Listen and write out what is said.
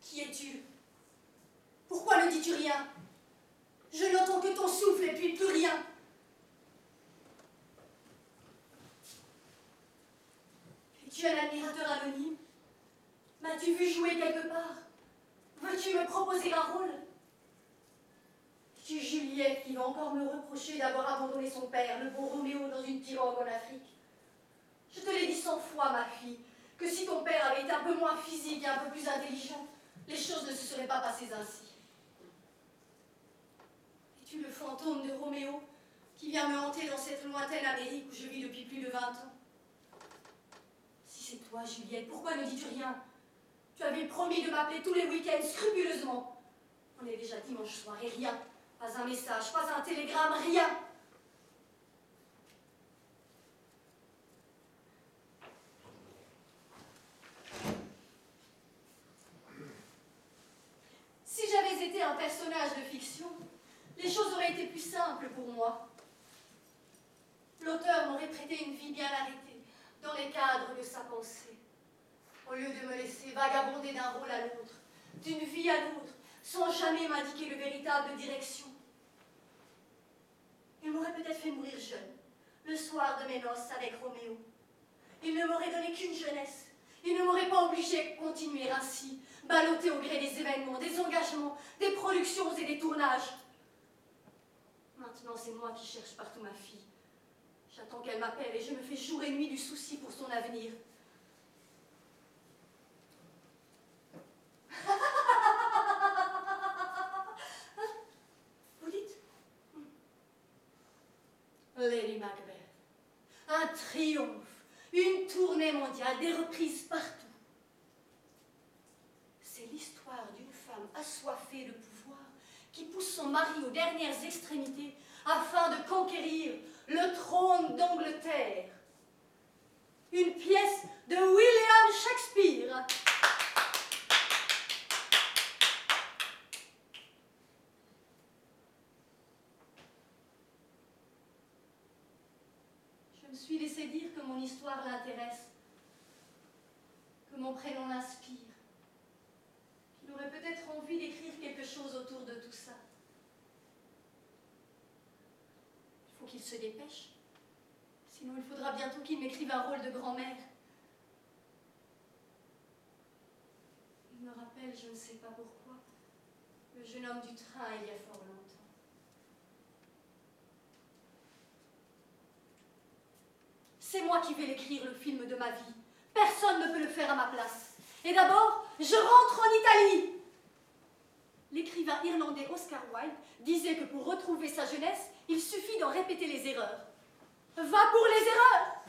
Qui es-tu? Pourquoi ne dis-tu rien? Je n'entends que ton souffle et puis plus rien. Es-tu un admirateur anonyme? M'as-tu vu jouer quelque part? Veux-tu me proposer un rôle? Es-tu Juliette qui va encore me reprocher d'avoir abandonné son père, le beau Roméo, dans une pirogue en Afrique? Je te l'ai dit 100 fois, ma fille, que si ton père avait été un peu moins physique et un peu plus intelligent, les choses ne se seraient pas passées ainsi. Es-tu le fantôme de Roméo qui vient me hanter dans cette lointaine Amérique où je vis depuis plus de 20 ans? Si c'est toi, Juliette, pourquoi ne dis-tu rien? Tu avais promis de m'appeler tous les week-ends scrupuleusement. On est déjà dimanche soir et rien. Pas un message, pas un télégramme, rien. Si j'avais été un personnage de fiction, les choses auraient été plus simples pour moi. L'auteur m'aurait prêté une vie bien arrêtée, dans les cadres de sa pensée. Au lieu de me laisser vagabonder d'un rôle à l'autre, d'une vie à l'autre, sans jamais m'indiquer de véritable direction. Il m'aurait peut-être fait mourir jeune, le soir de mes noces avec Roméo. Il ne m'aurait donné qu'une jeunesse. Il ne m'aurait pas obligé de continuer ainsi, ballotté au gré des événements, des engagements, des productions et des tournages. Maintenant, c'est moi qui cherche partout ma fille. J'attends qu'elle m'appelle et je me fais jour et nuit du souci pour son avenir. Vous dites? Lady Macbeth. Un triomphe, une tournée mondiale, des reprises partout. C'est l'histoire d'une femme assoiffée de pouvoir qui pousse son mari aux dernières extrémités afin de conquérir le trône d'Angleterre. Une pièce de William Shakespeare. Je me suis laissé dire que mon histoire l'intéresse, que mon prénom l'inspire, qu'il aurait peut-être envie d'écrire quelque chose autour de tout ça. Il faut qu'il se dépêche, sinon il faudra bientôt qu'il m'écrive un rôle de grand-mère. Il me rappelle, je ne sais pas pourquoi, le jeune homme du train il y a fort longtemps. C'est moi qui vais l'écrire, le film de ma vie. Personne ne peut le faire à ma place. Et d'abord, je rentre en Italie. L'écrivain irlandais Oscar Wilde disait que pour retrouver sa jeunesse, il suffit d'en répéter les erreurs. Va pour les erreurs!